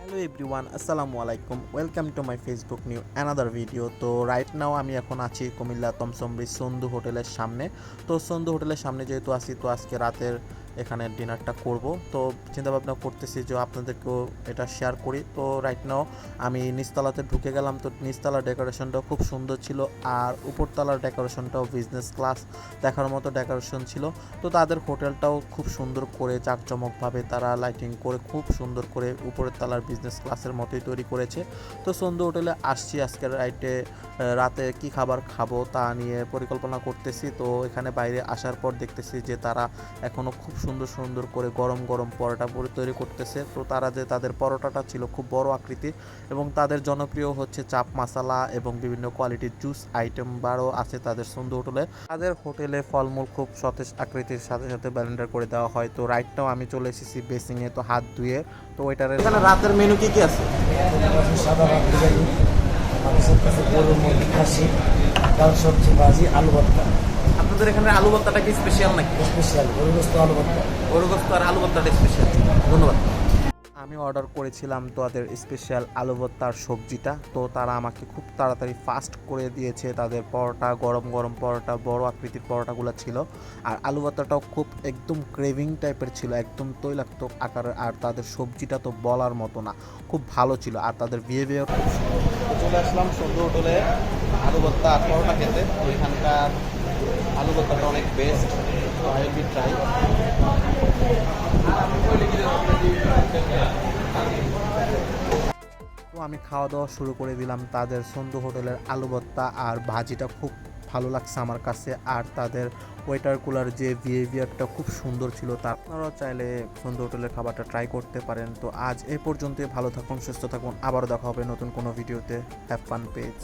Hello everyone, আসসালামু আলাইকুম। Welcome to my Facebook new another video. তো রাইট নাও আমি এখন আছি কুমিল্লা তমসম ব্রিজ সন্ধু হোটেলের সামনে। তো সন্ধু হোটেলের সামনে যেহেতু আছি, তো আজকে রাতের এখানে ডিনারটা করব। তো চিন্তাভাবনা করতেছি যে আপনাদেরকেও এটা শেয়ার করি। তো রাইট নাও আমি নিচতলাতে ঢুকে গেলাম। তো নিচতলার ডেকোরেশনটাও খুব সুন্দর ছিল, আর উপরতলার ডেকোরেশনটাও বিজনেস ক্লাস দেখার মতো ডেকোরেশন ছিল। তো তাদের হোটেলটাও খুব সুন্দর করে জাঁকজমকভাবে তারা লাইটিং করে খুব সুন্দর করে উপরের তলার বিজনেস ক্লাসের মতোই তৈরি করেছে। তো সন্ধ্যা হোটেলে আসছি আজকের রাতে কি খাবার খাবো তা নিয়ে পরিকল্পনা করতেছি। তো এখানে বাইরে আসার পর দেখতেছি যে তারা এখনও খুব সুন্দর সুন্দর করে গরম গরম পরোটা তৈরি করতেছে। তো তাদের পরোটাটা ছিল খুব বড় আকৃতির, এবং তাদের জনপ্রিয় হচ্ছে চাপ মশলা এবং বিভিন্ন কোয়ালিটির জুস আইটেম বারও আছে তাদের সন্ধ্যা হোটেলে। তাদের হোটেলে ফলমূল খুব সতেজ আকৃতির সাথে সাথে ব্লেন্ডার করে দেওয়া হয়। তো রাইটটাও আমি চলে এসেছি বেসিংয়ে, তো হাত ধুয়ে। তো ওইটার এখানে রাতের মেনু কি কি আছে? সাদা ভাত বিরিয়ানি, মানুষের কাছে গরুর মুরগি, খাসি, ডাল, সবজি, ভাজি, আলু ভর্তা। আপনাদের এখানে আলু ভর্তাটা কি স্পেশাল নাকি? স্পেশাল গরু গোস্ত, আলু ভর্তা। গরু গোস্ত আর আলু ভর্তাটা স্পেশাল। ধন্যবাদ। আমি অর্ডার করেছিলাম তাদের স্পেশাল আলু ভর্তার সবজিটা। তো তারা আমাকে খুব তাড়াতাড়ি ফাস্ট করে দিয়েছে। তাদের পরোটা, গরম গরম পরোটা, বড় আকৃতির পরোটাগুলো ছিল। আর আলু ভর্তাটাও খুব একদম ক্রেভিং টাইপের ছিল, একদম তৈলাক্ত আকারের। আর তাদের সবজিটা তো বলার মতো না, খুব ভালো ছিল। আর তাদের বিহেভিয়ার খুব সুন্দর। চলে আসলাম সন্ধ্যা হোটেলে আলু ভর্তা আর পরোটা খেতে। তো এখানকার আলু ভর্তাটা অনেক বেস্ট। তো আই উইল বি ট্রাই। তো আমি খাওয়া দাওয়া শুরু করে দিলাম। তাদের সন্ধু হোটেলের আলু ভর্তা আর ভাজিটা খুব ভালো লাগছে আমার কাছে। আর তাদের ওয়েটারগুলোর যে বিহেভিয়ারটা খুব সুন্দর ছিল। তা আপনারাও চাইলে সন্ধু হোটেলের খাবারটা ট্রাই করতে পারেন। তো আজ এই পর্যন্তই। ভালো থাকুন, সুস্থ থাকুন, আবারও দেখা হবে নতুন কোনো ভিডিওতে। Have fun page.